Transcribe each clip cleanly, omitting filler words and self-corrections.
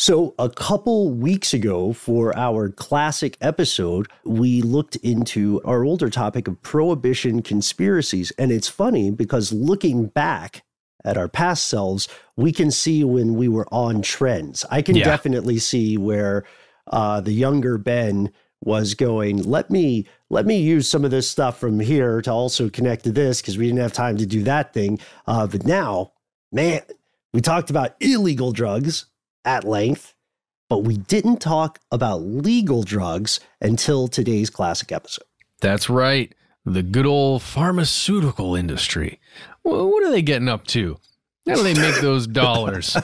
So a couple weeks ago for our classic episode, we looked into our older topic of prohibition conspiracies. And it's funny because looking back at our past selves, we can see when we were on trends. I can definitely see where the younger Ben was going, let me use some of this stuff from here to also connect to this because we didn't have time to do that thing. But now, man, we talked about illegal drugs at length, but we didn't talk about legal drugs until today's classic episode. That's right. The good old pharmaceutical industry. Well, what are they getting up to? How do they make those dollars?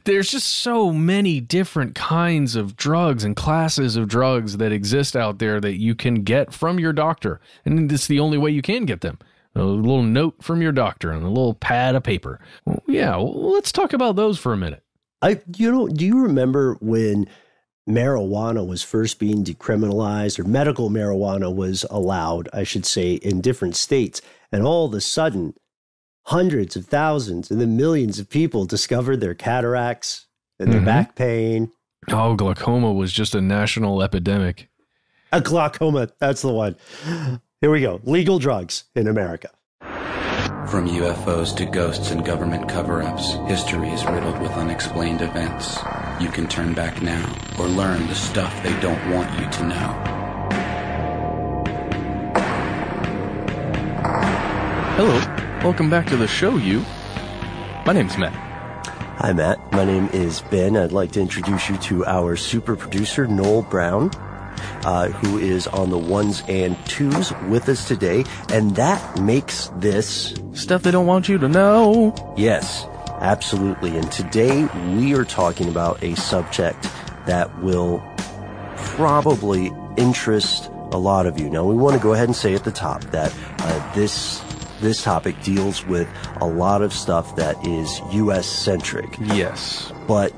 There's just so many different kinds of drugs and classes of drugs that exist out there that you can get from your doctor. And it's the only way you can get them. A little note from your doctor and a little pad of paper. Well, let's talk about those for a minute. Do you remember when marijuana was first being decriminalized, or medical marijuana was allowed, I should say, in different states, and all of a sudden, hundreds of thousands and then millions of people discovered their cataracts and their back pain. Oh, glaucoma was just a national epidemic. A glaucoma, that's the one. Here we go. Legal drugs in America. From UFOs to ghosts and government cover-ups, history is riddled with unexplained events. You can turn back now or learn the stuff they don't want you to know. Hello. Welcome back to the show, you. My name's Matt. Hi, Matt. My name is Ben. I'd like to introduce you to our super producer, Noel Brown, who is on the ones and twos with us today. And that makes this stuff they don't want you to know. Yes, absolutely. And today we are talking about a subject that will probably interest a lot of you. Now, we want to go ahead and say at the top that this topic deals with a lot of stuff that is U.S.-centric. Yes. But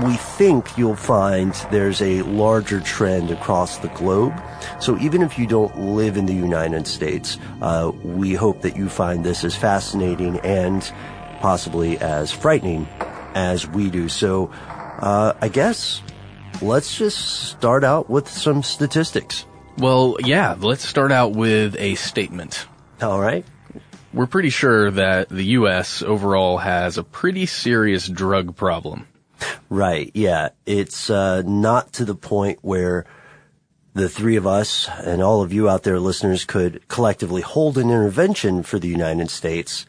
we think you'll find there's a larger trend across the globe. So even if you don't live in the United States, we hope that you find this as fascinating and possibly as frightening as we do. So I guess let's just start out with some statistics. Well, yeah, let's start out with a statement. All right. We're pretty sure that the U.S. overall has a pretty serious drug problem. Right, yeah. It's not to the point where the three of us and all of you out there listeners could collectively hold an intervention for the United States.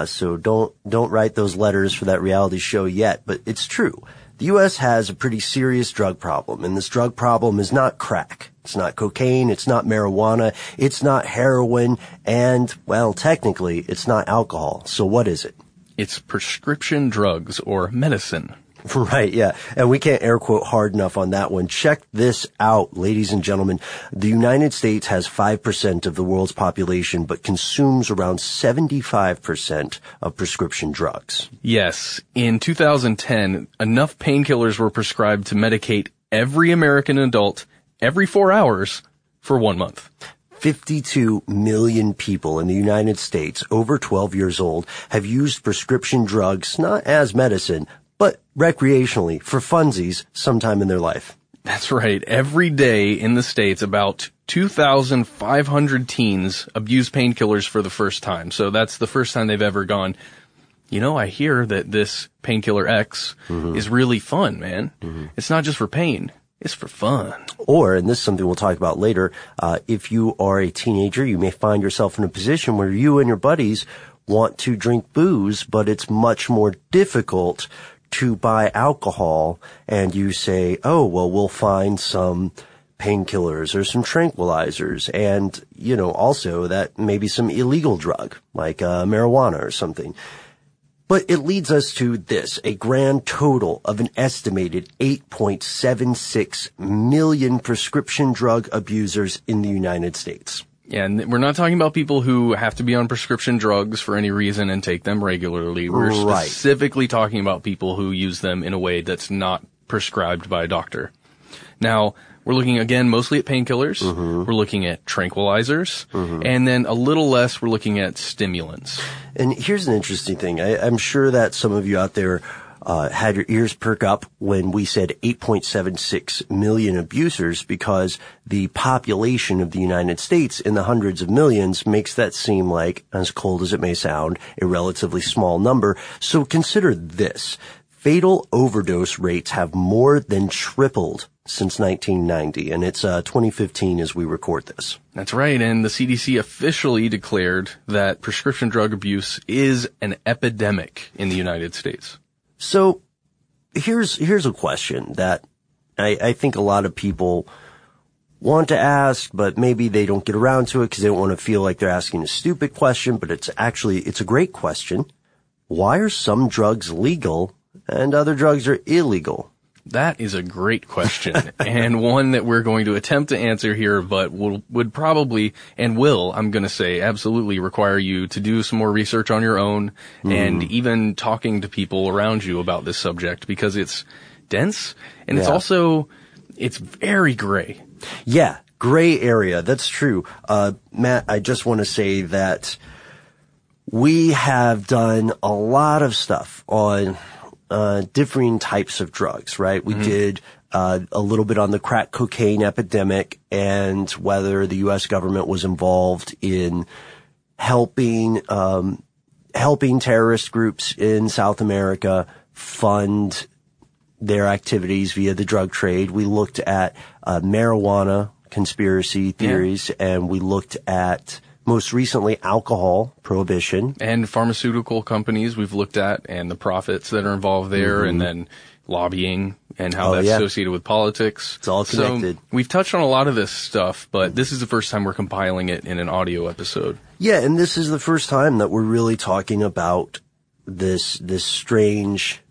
So don't write those letters for that reality show yet, but it's true. The U.S. has a pretty serious drug problem, and this drug problem is not crack. It's not cocaine. It's not marijuana. It's not heroin. And, well, technically, it's not alcohol. So what is it? It's prescription drugs or medicine. Right, yeah. And we can't air quote hard enough on that one. Check this out, ladies and gentlemen. The United States has 5% of the world's population, but consumes around 75% of prescription drugs. Yes. In 2010, enough painkillers were prescribed to medicate every American adult every 4 hours for 1 month. 52 million people in the United States over 12 years old have used prescription drugs not as medicine, but recreationally, for funsies, sometime in their life. That's right. Every day in the States, about 2,500 teens abuse painkillers for the first time. So that's the first time they've ever gone, you know, I hear that this painkiller X is really fun, man. It's not just for pain. It's for fun. Or, and this is something we'll talk about later, if you are a teenager, you may find yourself in a position where you and your buddies want to drink booze, but it's much more difficult to buy alcohol, and you say, oh, well, we'll find some painkillers or some tranquilizers, and, you know, also that maybe some illegal drug, like marijuana or something. But it leads us to this, a grand total of an estimated 8.76 million prescription drug abusers in the United States. Yeah, and we're not talking about people who have to be on prescription drugs for any reason and take them regularly. We're specifically talking about people who use them in a way that's not prescribed by a doctor. Now, we're looking again mostly at painkillers. We're looking at tranquilizers. And then a little less, we're looking at stimulants. And here's an interesting thing. I'm sure that some of you out there had your ears perk up when we said 8.76 million abusers, because the population of the United States in the hundreds of millions makes that seem like, as cold as it may sound, a relatively small number. So consider this. Fatal overdose rates have more than tripled since 1990, and it's 2015 as we record this. That's right, and the CDC officially declared that prescription drug abuse is an epidemic in the United States. So here's a question that I think a lot of people want to ask, but maybe they don't get around to it because they don't want to feel like they're asking a stupid question, but it's a great question. Why are some drugs legal and other drugs are illegal? That is a great question, and one that we're going to attempt to answer here, but would probably, and will, I'm going to say, absolutely require you to do some more research on your own, and even talking to people around you about this subject, because it's dense, and it's very gray. Yeah, gray area, that's true. Matt, I just want to say that we have done a lot of stuff on differing types of drugs, right? We did a little bit on the crack cocaine epidemic and whether the U.S. government was involved in helping terrorist groups in South America fund their activities via the drug trade. We looked at marijuana conspiracy theories, and we looked at, most recently, alcohol prohibition. And pharmaceutical companies we've looked at, and the profits that are involved there, and then lobbying and how that's associated with politics. It's all connected. So we've touched on a lot of this stuff, but this is the first time we're compiling it in an audio episode. Yeah, and this is the first time that we're really talking about this strange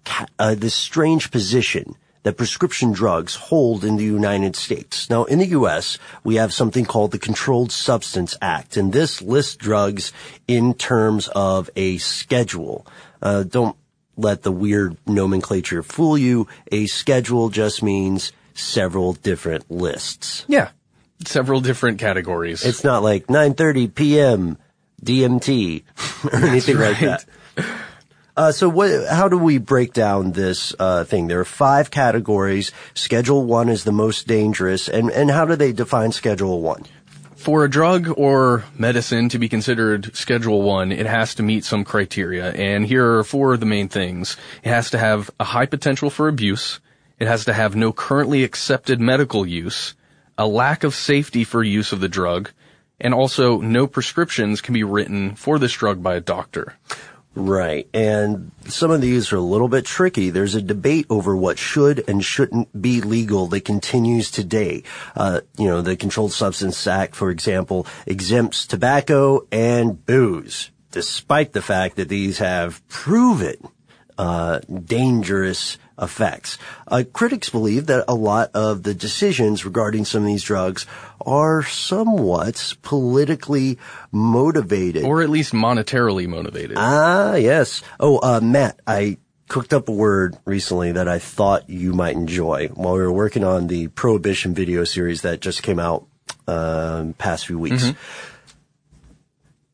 position that prescription drugs hold in the United States. Now, in the U.S., we have something called the Controlled Substance Act, and this lists drugs in terms of a schedule. Don't let the weird nomenclature fool you. A schedule just means several different lists. Yeah, several different categories. It's not like 9:30 p.m. DMT or anything like that. So how do we break down this thing? There are 5 categories. Schedule 1 is the most dangerous. And how do they define Schedule 1? For a drug or medicine to be considered Schedule 1, it has to meet some criteria. And here are 4 of the main things. It has to have a high potential for abuse. It has to have no currently accepted medical use, a lack of safety for use of the drug, and also no prescriptions can be written for this drug by a doctor. Right. And some of these are a little bit tricky. There's a debate over what should and shouldn't be legal that continues today. The Controlled Substance Act, for example, exempts tobacco and booze, despite the fact that these have proven dangerous effects. Critics believe that a lot of the decisions regarding some of these drugs are somewhat politically motivated. Or at least monetarily motivated. Ah, yes. Oh, Matt, I cooked up a word recently that I thought you might enjoy while we were working on the Prohibition video series that just came out past few weeks.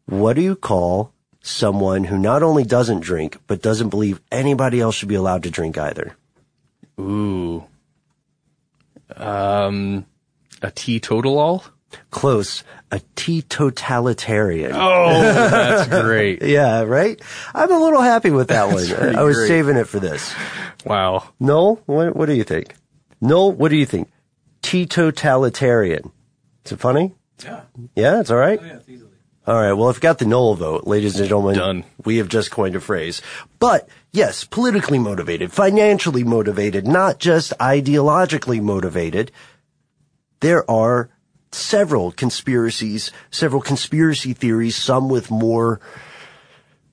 What do you call someone who not only doesn't drink, but doesn't believe anybody else should be allowed to drink either? Ooh. A teetotal? Close. A teetotalitarian. Oh, that's great. Yeah, right? I'm a little happy with that one. I was saving it for this. Wow. Noel, what do you think? Noel, what do you think? Teetotalitarian. Is it funny? Yeah. Yeah, it's all right? Oh, yeah, it's easily. All right. Well, if you got the Noel vote, ladies and gentlemen, done. We have just coined a phrase. But yes, politically motivated, financially motivated, not just ideologically motivated. There are several conspiracy theories, some with more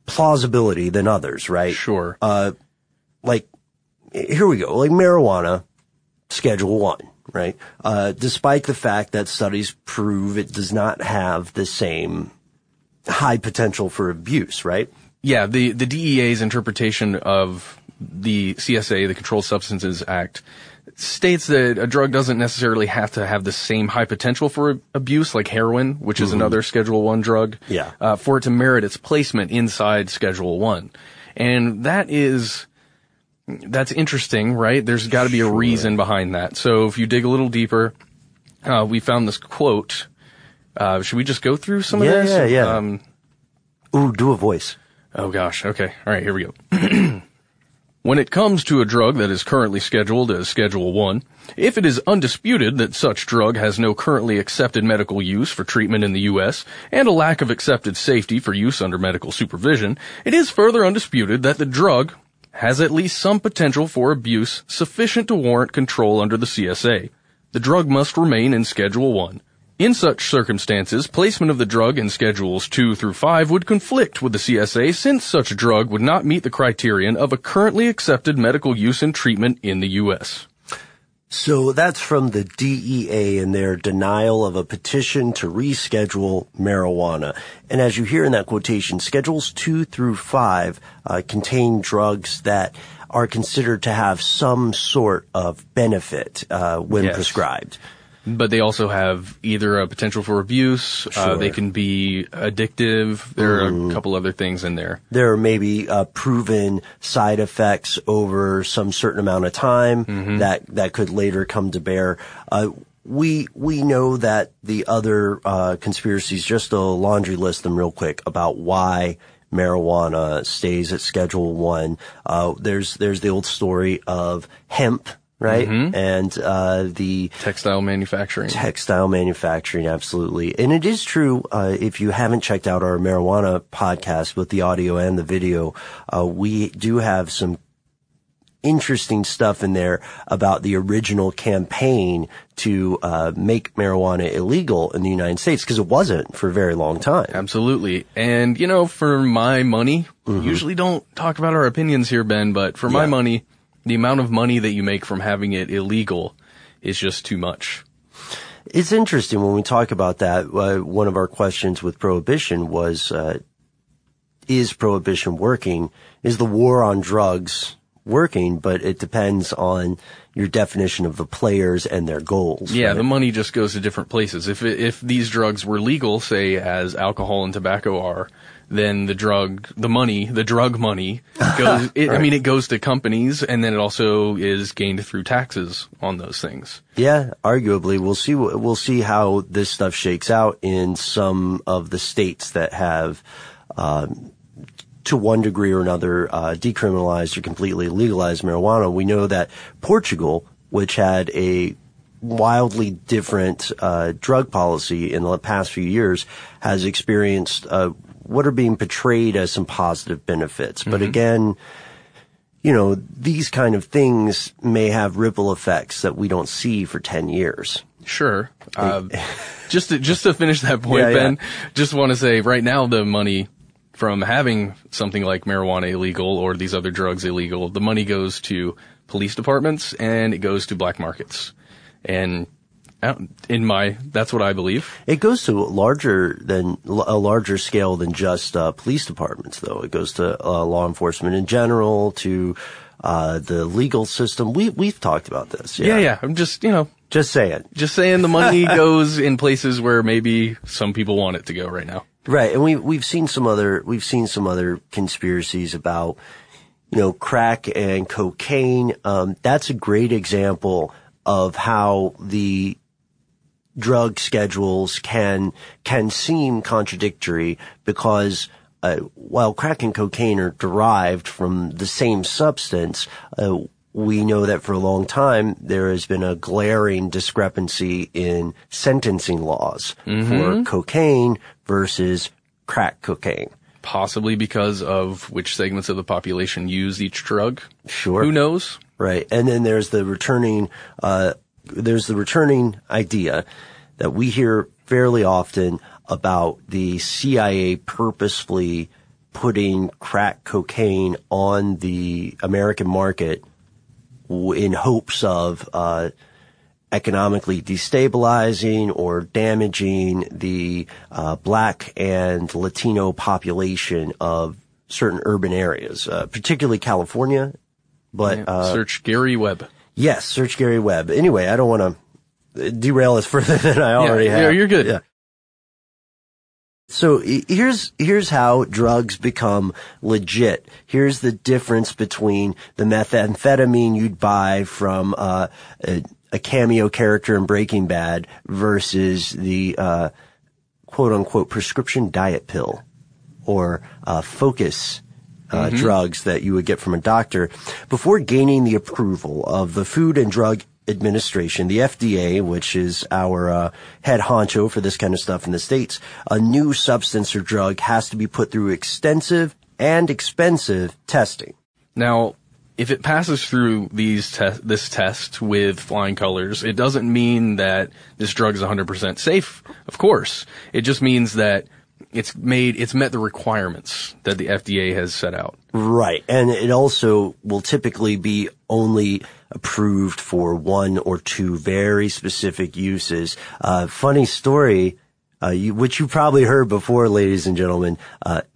plausibility than others, right? Sure. Here we go. Like marijuana, Schedule 1. Right? Despite the fact that studies prove it does not have the same high potential for abuse, right? Yeah, the DEA's interpretation of the CSA, the Controlled Substances Act, states that a drug doesn't necessarily have to have the same high potential for abuse, like heroin, which is another Schedule 1 drug, for it to merit its placement inside Schedule 1. And that is That's interesting, right? There's got to be a reason behind that. So if you dig a little deeper, we found this quote. Should we just go through some of this? Yeah. Ooh, do a voice. Oh gosh. Okay. All right. Here we go. When it comes to a drug that is currently scheduled as Schedule 1, if it is undisputed that such drug has no currently accepted medical use for treatment in the U.S. and a lack of accepted safety for use under medical supervision, it is further undisputed that the drug has at least some potential for abuse sufficient to warrant control under the CSA. The drug must remain in Schedule 1. In such circumstances, placement of the drug in Schedules 2 through 5 would conflict with the CSA since such a drug would not meet the criterion of a currently accepted medical use and treatment in the U.S. So that's from the DEA and their denial of a petition to reschedule marijuana. And as you hear in that quotation, Schedules 2 through 5 contain drugs that are considered to have some sort of benefit when prescribed. But they also have either a potential for abuse, they can be addictive, there are a couple other things in there. There are maybe proven side effects over some certain amount of time that could later come to bear. We know that the other conspiracies, just to laundry list them real quick, about why marijuana stays at Schedule 1. There's the old story of hemp, right? And the textile manufacturing, absolutely. And it is true, if you haven't checked out our marijuana podcast with the audio and the video, we do have some interesting stuff in there about the original campaign to make marijuana illegal in the United States, because it wasn't for a very long time. Absolutely. And, for my money, we usually don't talk about our opinions here, Ben, but for my money, the amount of money that you make from having it illegal is just too much. It's interesting when we talk about that. One of our questions with prohibition was, is prohibition working? Is the war on drugs working? But it depends on your definition of the players and their goals. Yeah, right? The money just goes to different places. If these drugs were legal, say as alcohol and tobacco are, then the drug money goes, it goes to companies, and then it also is gained through taxes on those things. Yeah, arguably. We'll see how this stuff shakes out in some of the states that have, to one degree or another, decriminalized or completely legalized marijuana. We know that Portugal, which had a wildly different drug policy in the past few years, has experienced what are being portrayed as some positive benefits. But again, these kind of things may have ripple effects that we don't see for 10 years. Sure. Just to finish that point, Ben, just want to say right now the money from having something like marijuana illegal or these other drugs illegal, the money goes to police departments and it goes to black markets. And that's what I believe. It goes to a larger scale than just police departments, though. It goes to law enforcement in general, to the legal system. We've talked about this. Yeah. I'm just saying the money goes in places where maybe some people want it to go right now. Right, and we've seen some other conspiracies about crack and cocaine. That's a great example of how the drug schedules can seem contradictory, because while crack and cocaine are derived from the same substance, we know that for a long time there has been a glaring discrepancy in sentencing laws for cocaine versus crack cocaine. Possibly because of which segments of the population use each drug. Sure. Who knows? Right. And then there's the returning idea that we hear fairly often about the CIA purposefully putting crack cocaine on the American market in hopes of economically destabilizing or damaging the black and Latino population of certain urban areas, particularly California. But search Gary Webb. Yes, search Gary Webb. Anyway, I don't want to derail us further than I already have. Yeah, you're good. Yeah. So here's how drugs become legit. Here's the difference between the methamphetamine you'd buy from a cameo character in Breaking Bad versus the quote unquote prescription diet pill or focus drugs that you would get from a doctor. Before gaining the approval of the Food and Drug Administration, the FDA, which is our head honcho for this kind of stuff in the States, a new substance or drug has to be put through extensive and expensive testing. Now, if it passes through this test with flying colors, it doesn't mean that this drug is 100% safe, of course. It just means that it's met the requirements that the FDA has set out. Right. And it also will typically be only approved for one or two very specific uses. Funny story, which you probably heard before, ladies and gentlemen.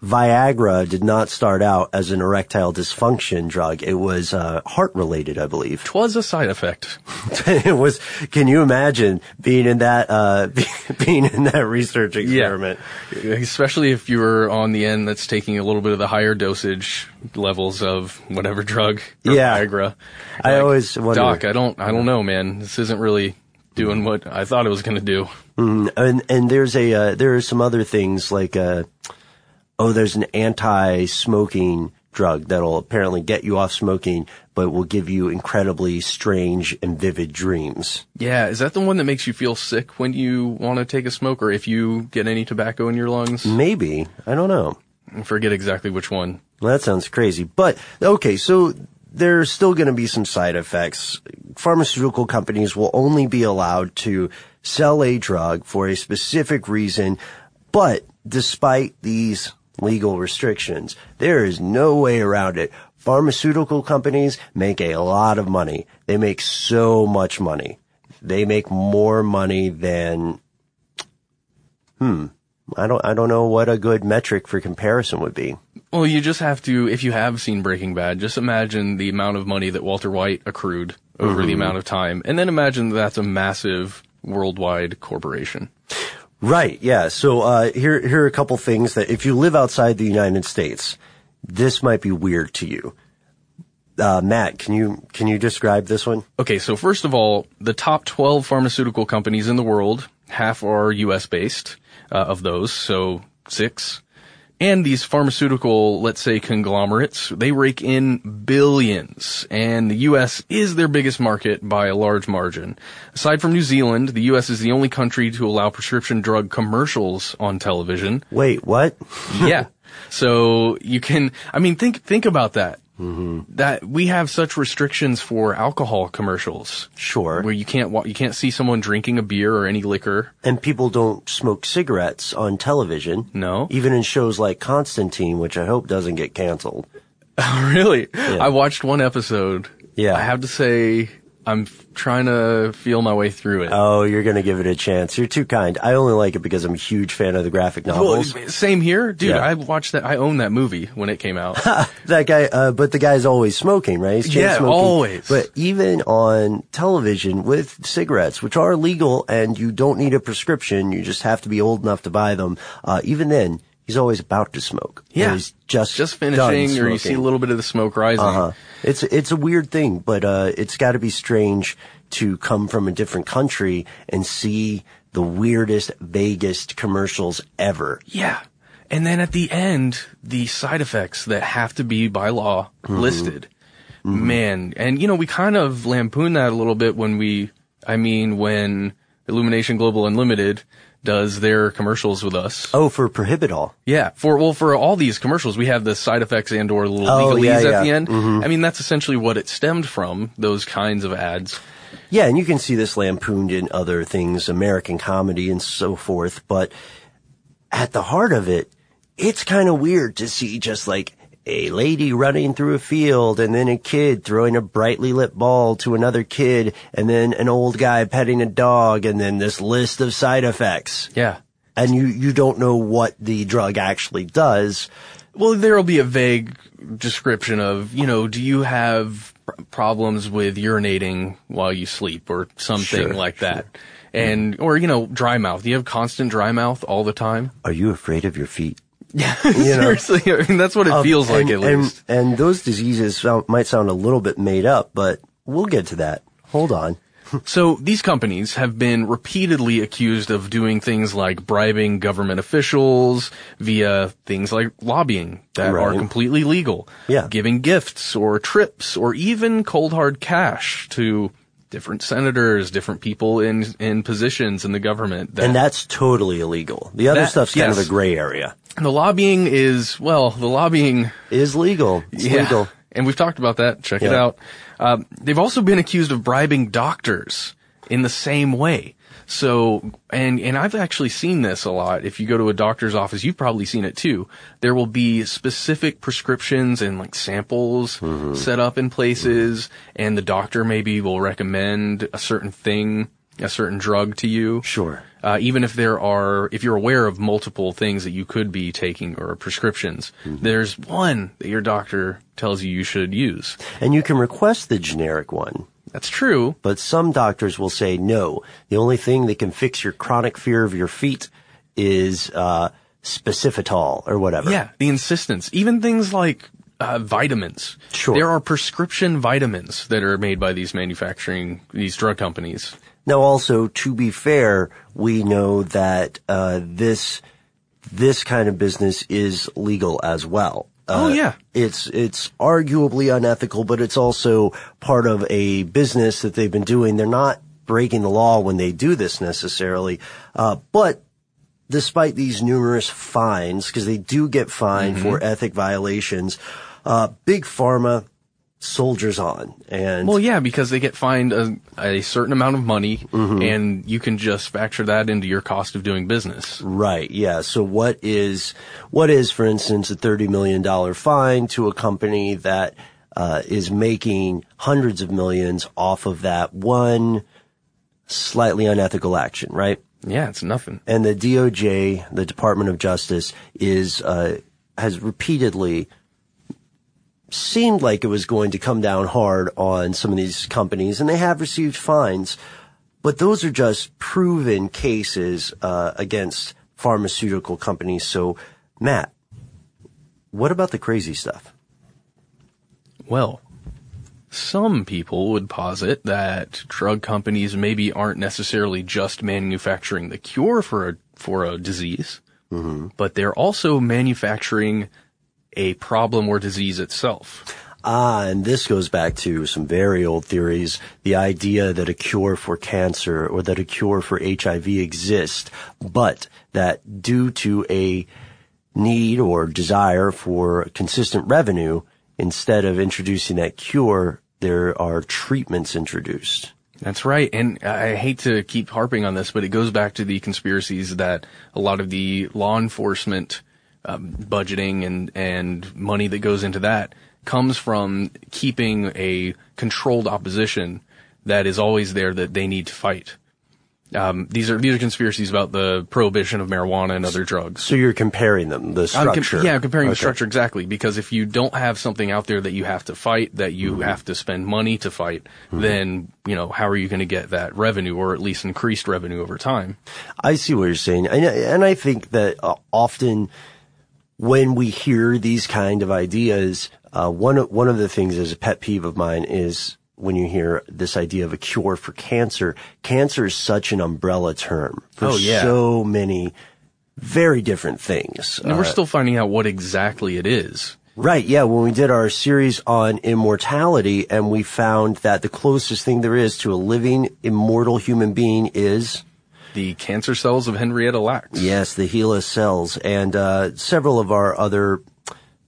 Viagra did not start out as an erectile dysfunction drug. It was heart-related, I believe. 'Twas a side effect. It was. Can you imagine being in that research experiment? Yeah. Especially if you were on the end that's taking a little bit of the higher dosage levels of whatever drug. Or Viagra. I always wonder. Doc, I don't know, man. This isn't really doing what I thought it was going to do. And there are some other things like, there's an anti-smoking drug that'll apparently get you off smoking, but will give you incredibly strange and vivid dreams. Yeah. Is that the one that makes you feel sick when you want to take a smoke or if you get any tobacco in your lungs? Maybe. I don't know. I forget exactly which one. Well, that sounds crazy. But, okay, so there's still going to be some side effects. Pharmaceutical companies will only be allowed to sell a drug for a specific reason, but despite these legal restrictions, there is no way around it. Pharmaceutical companies make a lot of money. They make so much money. They make more money than, I don't know what a good metric for comparison would be. Well, you just have to, if you have seen Breaking Bad, just imagine the amount of money that Walter White accrued over the amount of time, and then imagine that's a massive worldwide corporation. Right, yeah. So here are a couple things that if you live outside the United States, this might be weird to you. Matt, can you describe this one? Okay, so first of all, the top 12 pharmaceutical companies in the world, half are US based, of those, so 6. And these pharmaceutical, let's say, conglomerates, they rake in billions, and the U.S. is their biggest market by a large margin. Aside from New Zealand, the U.S. is the only country to allow prescription drug commercials on television. Wait, what? Yeah. So you can, think about that. That we have such restrictions for alcohol commercials. Sure. Where you can't see someone drinking a beer or any liquor. And people don't smoke cigarettes on television. No. Even in shows like Constantine, which I hope doesn't get canceled. Really? Yeah. I watched one episode. Yeah. I have to say, I'm trying to feel my way through it. Oh, you're going to give it a chance. You're too kind. I only like it because I'm a huge fan of the graphic novels. Well, same here. Dude, Yeah. I watched that. I own that movie when it came out. That guy, but the guy's always smoking, right? He's chain smoking. Always. But even on television with cigarettes, which are legal and you don't need a prescription, you just have to be old enough to buy them. Even then, he's always about to smoke. Yeah. Or he's just finishing, or you see a little bit of the smoke rising. It's a weird thing, but it's got to be strange to come from a different country and see the weirdest, vaguest commercials ever. Yeah. And then at the end, the side effects that have to be by law listed. Man. And, we kind of lampoon that a little bit when Illumination Global Unlimited does their commercials with us. Oh, for Prohibitol. Yeah. For all these commercials, we have the side effects and or little legalese at the end. That's essentially what it stemmed from, those kinds of ads. Yeah, and you can see this lampooned in other things, American comedy and so forth, but at the heart of it, it's kind of weird to see just like a lady running through a field and then a kid throwing a brightly lit ball to another kid and then an old guy petting a dog and then this list of side effects. Yeah. And you don't know what the drug actually does. Well, there'll be a vague description of, do you have problems with urinating while you sleep or something like that. And, Mm-hmm. or, dry mouth. You have constant dry mouth all the time. Are you afraid of your feet? Yeah, seriously. I mean, that's what it feels like, at least. And those diseases might sound a little bit made up, but we'll get to that. Hold on. So these companies have been repeatedly accused of doing things like bribing government officials via things like lobbying that are completely legal. Yeah. Giving gifts or trips or even cold hard cash to different senators, different people in positions in the government. And that's totally illegal. The other stuff's kind of a gray area. And the lobbying is legal. It's legal. And we've talked about that. Check it out. They've also been accused of bribing doctors in the same way. So, and I've actually seen this a lot. If you go to a doctor's office, you've probably seen it too. There will be specific prescriptions and like samples set up in places, and the doctor maybe will recommend a certain thing, a certain drug to you. Sure. Even if if you're aware of multiple things that you could be taking or prescriptions, there's one that your doctor tells you should use. And you can request the generic one. That's true. But some doctors will say, no, the only thing that can fix your chronic fear of your feet is, Specifitol or whatever. Yeah, the insistence. Even things like, vitamins. Sure. There are prescription vitamins that are made by these drug companies. Now, also, to be fair, we know that this kind of business is legal as well. It's arguably unethical, but it's also part of a business that they've been doing. They're not breaking the law when they do this necessarily, but despite these numerous fines, because they do get fined for ethic violations, Big Pharma soldiers on. And well, yeah, because they get fined a certain amount of money, and you can just factor that into your cost of doing business. Right, yeah. So what is, for instance, a $30 million fine to a company that is making hundreds of millions off of that one slightly unethical action, right? Yeah, it's nothing. And the DOJ, the Department of Justice, has repeatedly seemed like it was going to come down hard on some of these companies, and they have received fines. But those are just proven cases against pharmaceutical companies. So, Matt, what about the crazy stuff? Well, some people would posit that drug companies maybe aren't necessarily just manufacturing the cure for a disease, but they're also manufacturing a problem or disease itself. And this goes back to some very old theories. The idea that a cure for cancer or that a cure for HIV exists, but that due to a need or desire for consistent revenue, instead of introducing that cure, there are treatments introduced. That's right. And I hate to keep harping on this, but it goes back to the conspiracies that a lot of the law enforcement budgeting and money that goes into that comes from keeping a controlled opposition that is always there that they need to fight. These are conspiracies about the prohibition of marijuana and other drugs. So you're comparing them, the structure. I'm comparing the structure exactly, because if you don't have something out there that you have to fight, that you have to spend money to fight, then, how are you going to get that revenue, or at least increased revenue over time? I see what you're saying. And I think that often when we hear these kind of ideas, one of the things as a pet peeve of mine is when you hear this idea of a cure for cancer. Cancer is such an umbrella term for so many very different things. And we're still finding out what exactly it is. Right, yeah. When we did our series on immortality, and we found that the closest thing there is to a living, immortal human being is the cancer cells of Henrietta Lacks. Yes, the HeLa cells. And several of our other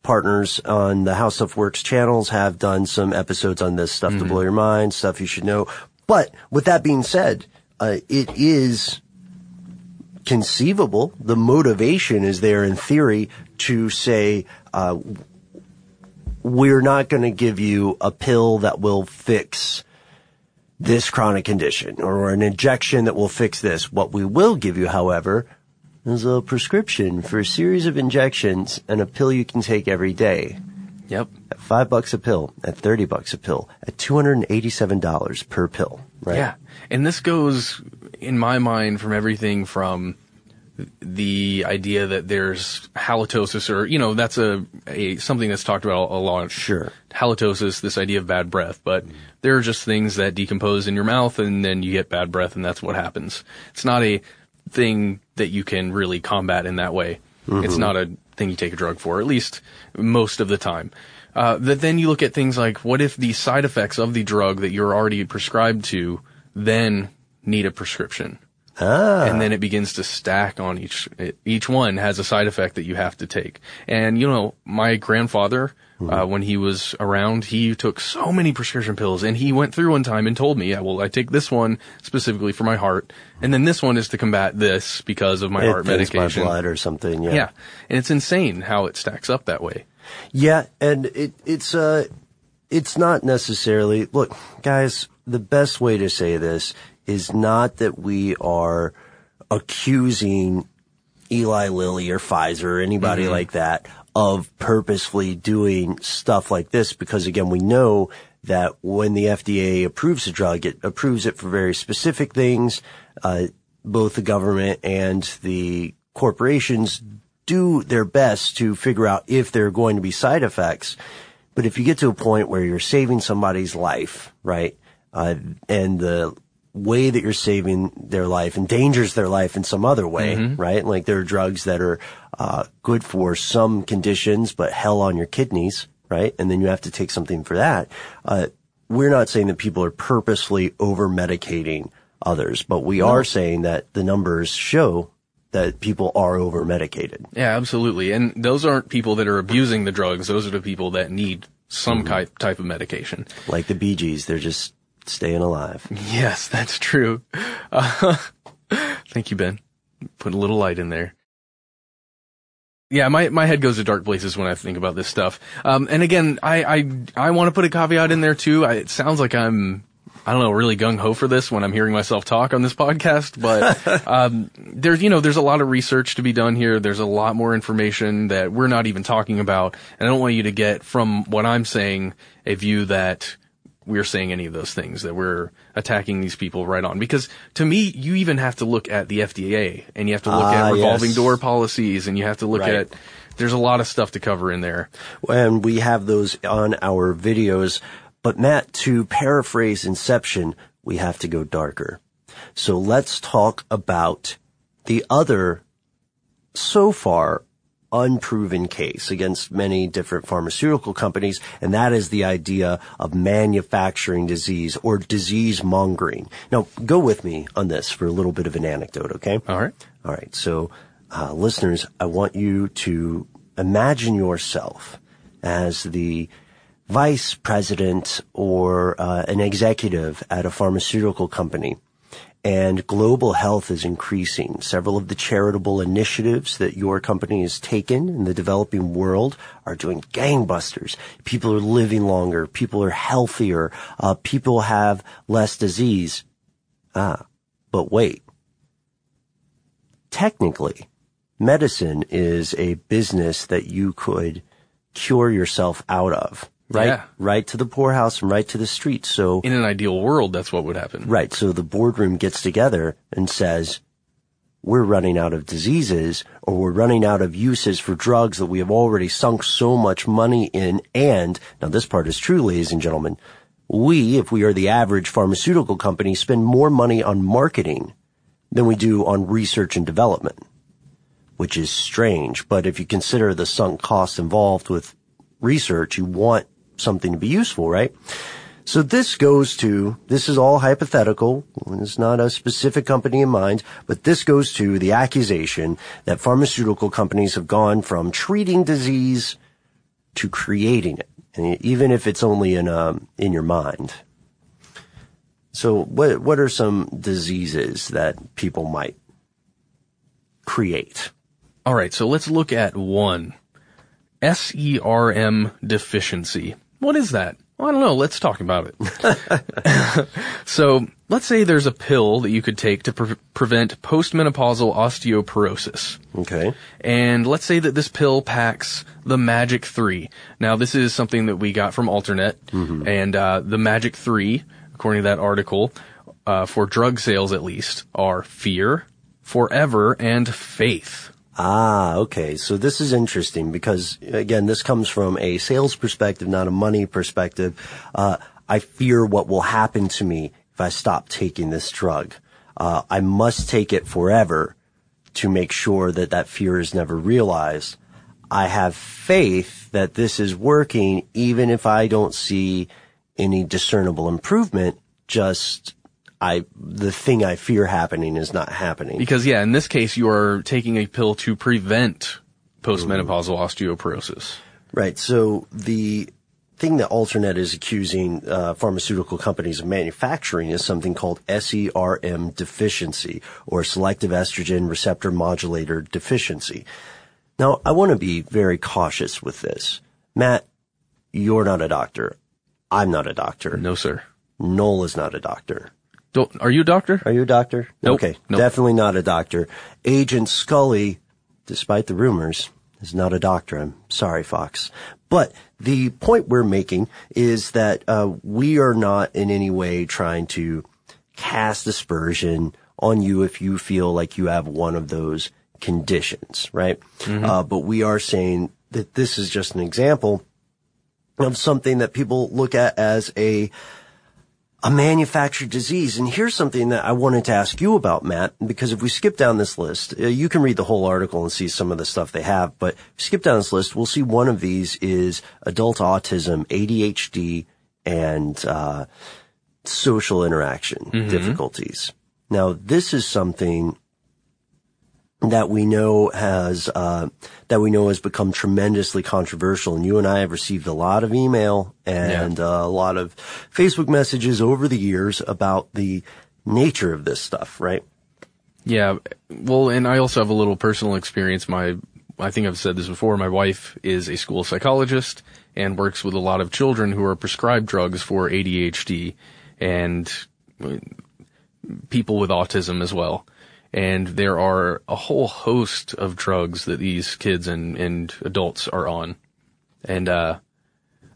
partners on the How Stuff Works channels have done some episodes on this stuff to blow your mind, stuff you should know. But with that being said, it is conceivable. The motivation is there in theory to say, we're not going to give you a pill that will fix this chronic condition or an injection that will fix this. What we will give you, however, is a prescription for a series of injections and a pill you can take every day. Yep. At $5 a pill, at $30 a pill, at $287 per pill, right? Yeah. And this goes, in my mind, from everything from the idea that there's halitosis, or, you know, that's a something that's talked about a lot. Sure. Halitosis, this idea of bad breath, but there are just things that decompose in your mouth and then you get bad breath and that's what happens. It's not a thing that you can really combat in that way. Mm-hmm. It's not a thing you take a drug for, at least most of the time. That then you look at things like, what if the side effects of the drug that you're already prescribed to then need a prescription? And then it begins to stack on each one has a side effect that you have to take. And, you know, my grandfather, when he was around, he took so many prescription pills, and he went through one time and told me, yeah, well, I take this one specifically for my heart, and then this one is to combat this because of my heart medication. My blood or something, yeah. Yeah. And it's insane how it stacks up that way. Yeah, and it's not necessarily, look, guys, the best way to say this is not that we are accusing Eli Lilly or Pfizer or anybody like that of purposefully doing stuff like this, because again, we know that when the FDA approves a drug, it approves it for very specific things. Both the government and the corporations do their best to figure out if there are going to be side effects. But if you get to a point where you're saving somebody's life, right, and the way that you're saving their life endangers their life in some other way, right? Like there are drugs that are good for some conditions, but hell on your kidneys, right? And then you have to take something for that. We're not saying that people are purposely over-medicating others, but we are saying that the numbers show that people are over-medicated. Yeah, absolutely. And those aren't people that are abusing the drugs. Those are the people that need some type of medication. Like the Bee Gees, they're just staying alive. Yes, that's true. Thank you, Ben. Put a little light in there. Yeah, my head goes to dark places when I think about this stuff. And again, I want to put a caveat in there too. It sounds like I'm, I don't know, really gung-ho for this when I'm hearing myself talk on this podcast, but there's a lot of research to be done here. There's a lot more information that we're not even talking about, and I don't want you to get from what I'm saying a view that we're saying any of those things, that we're attacking these people right on. Because to me, you even have to look at the FDA, and you have to look at revolving door policies, and you have to look at, there's a lot of stuff to cover in there. And we have those on our videos. But Matt, to paraphrase Inception, we have to go darker. So let's talk about the other, so far, unproven case against many different pharmaceutical companies, and that is the idea of manufacturing disease or disease mongering. Now, go with me on this for a little bit of an anecdote, okay? All right. All right. So, listeners, I want you to imagine yourself as the vice president or an executive at a pharmaceutical company, and global health is increasing. Several of the charitable initiatives that your company has taken in the developing world are doing gangbusters. People are living longer. People are healthier. People have less disease. But wait. Technically, medicine is a business that you could cure yourself out of. Right, yeah. Right to the poorhouse and right to the street. So in an ideal world, that's what would happen. Right. So the boardroom gets together and says, we're running out of diseases, or we're running out of uses for drugs that we have already sunk so much money in. And now this part is true, ladies and gentlemen. If we are the average pharmaceutical company, spend more money on marketing than we do on research and development, which is strange. But if you consider the sunk costs involved with research, you want something to be useful, right? So this is all hypothetical. It's not a specific company in mind, but this goes to the accusation that pharmaceutical companies have gone from treating disease to creating it, and even if it's only in your mind. So what are some diseases that people might create? All right, so let's look at one. SERM deficiency. What is that? Well, I don't know. Let's talk about it. So let's say there's a pill that you could take to prevent postmenopausal osteoporosis. Okay. And let's say that this pill packs the Magic 3. Now, this is something that we got from Alternet. And the Magic 3, according to that article, for drug sales at least, are fear, forever, and faith. Ah, okay. So this is interesting because, again, this comes from a sales perspective, not a money perspective. I fear what will happen to me if I stop taking this drug. I must take it forever to make sure that that fear is never realized. I have faith that this is working even if I don't see any discernible improvement, just the thing I fear happening is not happening. Because, yeah, in this case, you are taking a pill to prevent postmenopausal osteoporosis. Right. So the thing that Alternet is accusing pharmaceutical companies of manufacturing is something called SERM deficiency, or selective estrogen receptor modulator deficiency. Now, I want to be very cautious with this. Matt, you're not a doctor. I'm not a doctor. No, sir. Noel is not a doctor. Are you a doctor? Are you a doctor? Nope. Okay. Nope. Definitely not a doctor. Agent Scully, despite the rumors, is not a doctor. I'm sorry, Fox. But the point we're making is that we are not in any way trying to cast aspersion on you if you feel like you have one of those conditions, right? But we are saying that this is just an example of something that people look at as a manufactured disease. And here's something that I wanted to ask you about, Matt, because if we skip down this list, you can read the whole article and see some of the stuff they have, but if we skip down this list, we'll see one of these is adult autism, ADHD, and social interaction difficulties. Now, this is something that we know has become tremendously controversial. And you and I have received a lot of email and a lot of Facebook messages over the years about the nature of this stuff, right? Yeah. Well, and I also have a little personal experience. I think I've said this before. My wife is a school psychologist and works with a lot of children who are prescribed drugs for ADHD and people with autism as well. And there are a whole host of drugs that these kids and adults are on. And, I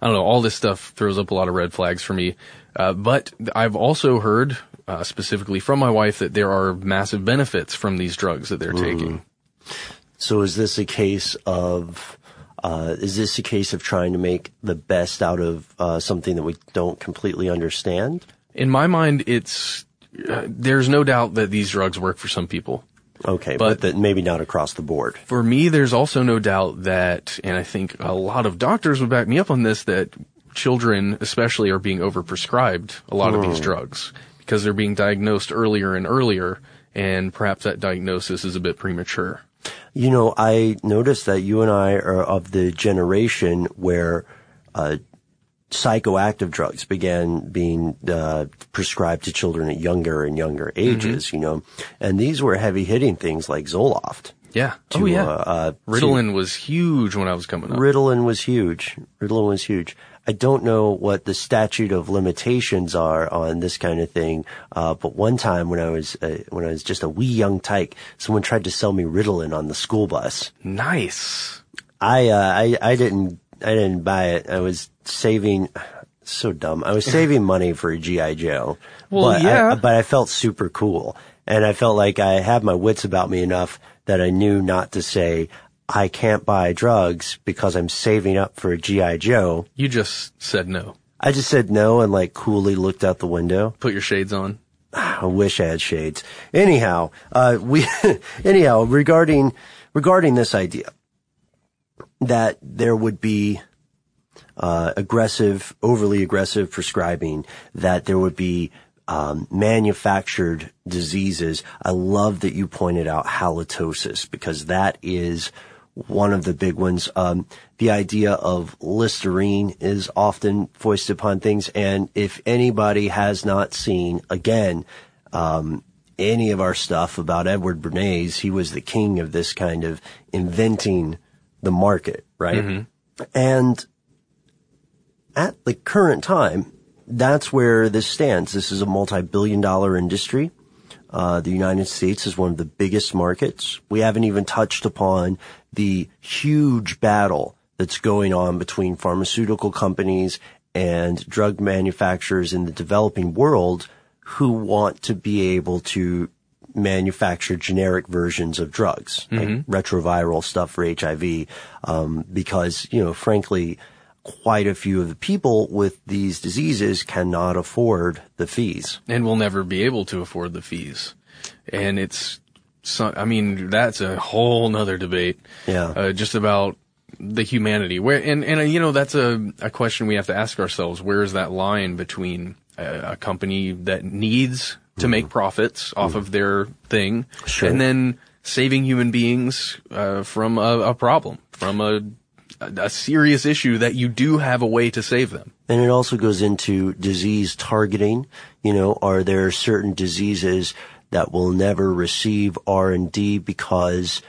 don't know, all this stuff throws up a lot of red flags for me. But I've also heard, specifically from my wife, that there are massive benefits from these drugs that they're taking. So is this a case of trying to make the best out of, something that we don't completely understand? In my mind, there's no doubt that these drugs work for some people. Okay, but that maybe not across the board. For me, there's also no doubt that, and I think a lot of doctors would back me up on this, that children especially are being overprescribed a lot of these drugs because they're being diagnosed earlier and earlier, and perhaps that diagnosis is a bit premature. You know, I noticed that you and I are of the generation where psychoactive drugs began being prescribed to children at younger and younger ages, you know, and these were heavy-hitting things like Zoloft. Yeah. Riddled was huge when I was coming up. Riddled was huge. I don't know what the statute of limitations are on this kind of thing, but one time when I was just a wee young tyke, someone tried to sell me Riddled on the school bus. Nice. I didn't buy it. I was saving, so dumb. I was saving money for a G.I. Joe. Well, but I felt super cool. And I felt like I had my wits about me enough that I knew not to say, I can't buy drugs because I'm saving up for a G.I. Joe. You just said no. I just said no and like coolly looked out the window. Put your shades on. I wish I had shades. Anyhow, regarding this idea that there would be overly aggressive prescribing, that there would be manufactured diseases. I love that you pointed out halitosis because that is one of the big ones. The idea of Listerine is often foisted upon things. And if anybody has not seen, again, any of our stuff about Edward Bernays, he was the king of this kind of inventing the market, right? And at the current time, that's where this stands. This is a multi-billion-dollar industry. The United States is one of the biggest markets. We haven't even touched upon the huge battle that's going on between pharmaceutical companies and drug manufacturers in the developing world who want to be able to manufacture generic versions of drugs, like retroviral stuff for HIV, because, frankly, quite a few of the people with these diseases cannot afford the fees. And will never be able to afford the fees. And that's a whole nother debate. Yeah. Just about the humanity. That's a question we have to ask ourselves. Where is that line between a company that needs to make profits off of their thing, and then saving human beings from a problem, from a serious issue that you do have a way to save them. And it also goes into disease targeting. Are there certain diseases that will never receive R&D because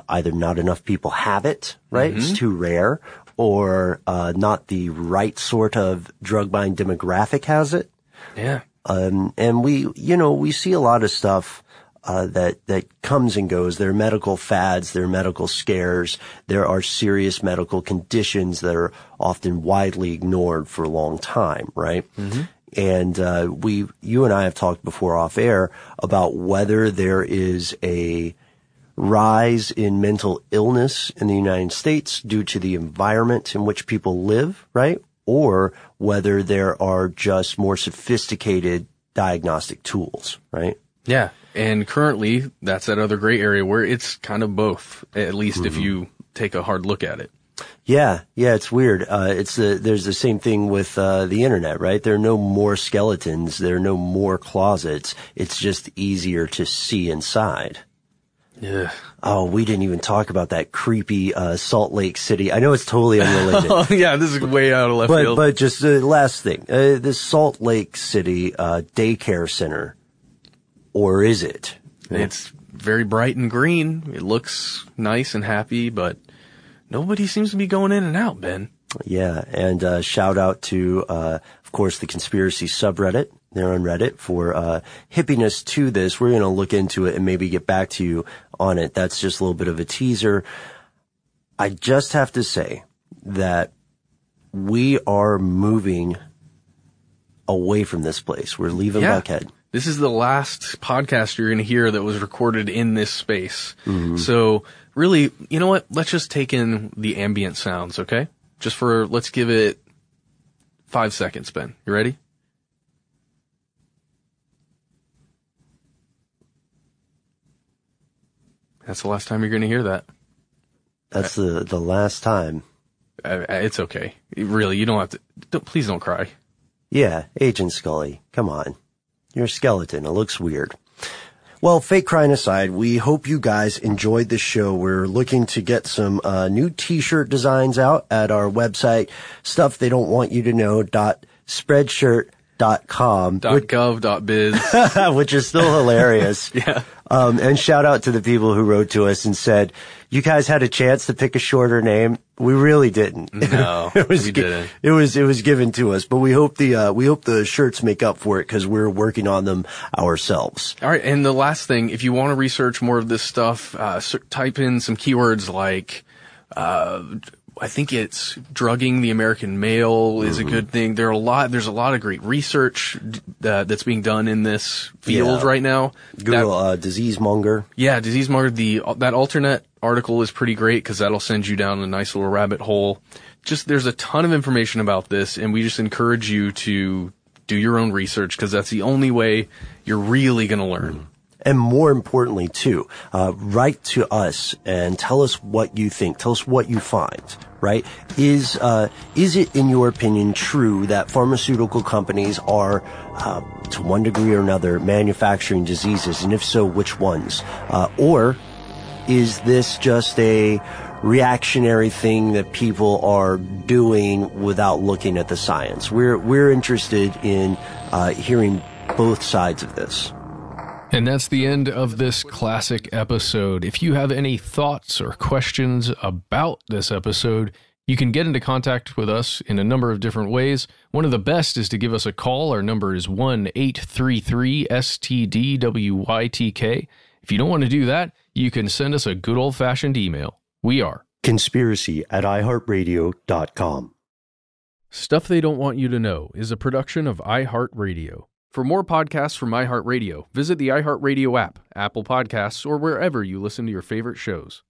either not enough people have it, right? It's too rare, or not the right sort of drug buying demographic has it. Yeah. And we see a lot of stuff that comes and goes. There are medical fads, there are medical scares, there are serious medical conditions that are often widely ignored for a long time, right? And you and I have talked before off air about whether there is a rise in mental illness in the United States due to the environment in which people live, right? Or whether there are just more sophisticated diagnostic tools, right? Yeah. And currently, that's that other gray area where it's kind of both, at least if you take a hard look at it. Yeah, it's weird. There's the same thing with the internet, right? There are no more skeletons, there are no more closets. It's just easier to see inside. Yeah. Oh, we didn't even talk about that creepy Salt Lake City. I know it's totally unrelated. Oh, yeah, this is way out of left field. But just the last thing, this Salt Lake City daycare center, or is it? It's very bright and green. It looks nice and happy, but nobody seems to be going in and out, Ben. Yeah, and shout out to, of course, the conspiracy subreddit. They're on Reddit for hippiness to this. We're going to look into it and maybe get back to you on it. That's just a little bit of a teaser. I just have to say that we are moving away from this place. We're leaving Buckhead. This is the last podcast you're going to hear that was recorded in this space. So really, you know what? Let's just take in the ambient sounds, okay? Let's give it 5 seconds, Ben. You ready? That's the last time you're going to hear that. That's the last time. It's okay. Really, you don't have to. Please don't cry. Yeah, Agent Scully, come on. You're a skeleton. It looks weird. Well, fake crying aside, we hope you guys enjoyed the show. We're looking to get some new t-shirt designs out at our website, stufftheydon'twantyouto.know.spreadshirt.com. .gov.biz. Which is still hilarious. Yeah. And shout out to the people who wrote to us and said, you guys had a chance to pick a shorter name. We really didn't. No, we didn't. It was given to us, but we hope the shirts make up for it because we're working on them ourselves. All right. And the last thing, if you want to research more of this stuff, type in some keywords like, I think it's drugging the American male is a good thing. There's a lot of great research that's being done in this field right now. Google disease monger. Yeah, disease monger. That alternate article is pretty great because that'll send you down a nice little rabbit hole. There's a ton of information about this, and we just encourage you to do your own research because that's the only way you're really going to learn. And more importantly, too, write to us and tell us what you think. Tell us what you find, right? Is it, in your opinion, true that pharmaceutical companies are, to one degree or another, manufacturing diseases? And if so, which ones? Or is this just a reactionary thing that people are doing without looking at the science? We're interested in hearing both sides of this. And that's the end of this classic episode. If you have any thoughts or questions about this episode, You can get into contact with us in a number of different ways. One of the best is to give us a call. Our number is 1-833-STDWYTK. If you don't want to do that, you can send us a good old-fashioned email. We are conspiracy@iHeartRadio.com. Stuff They Don't Want You to Know is a production of iHeartRadio. For more podcasts from iHeartRadio, visit the iHeartRadio app, Apple Podcasts, or wherever you listen to your favorite shows.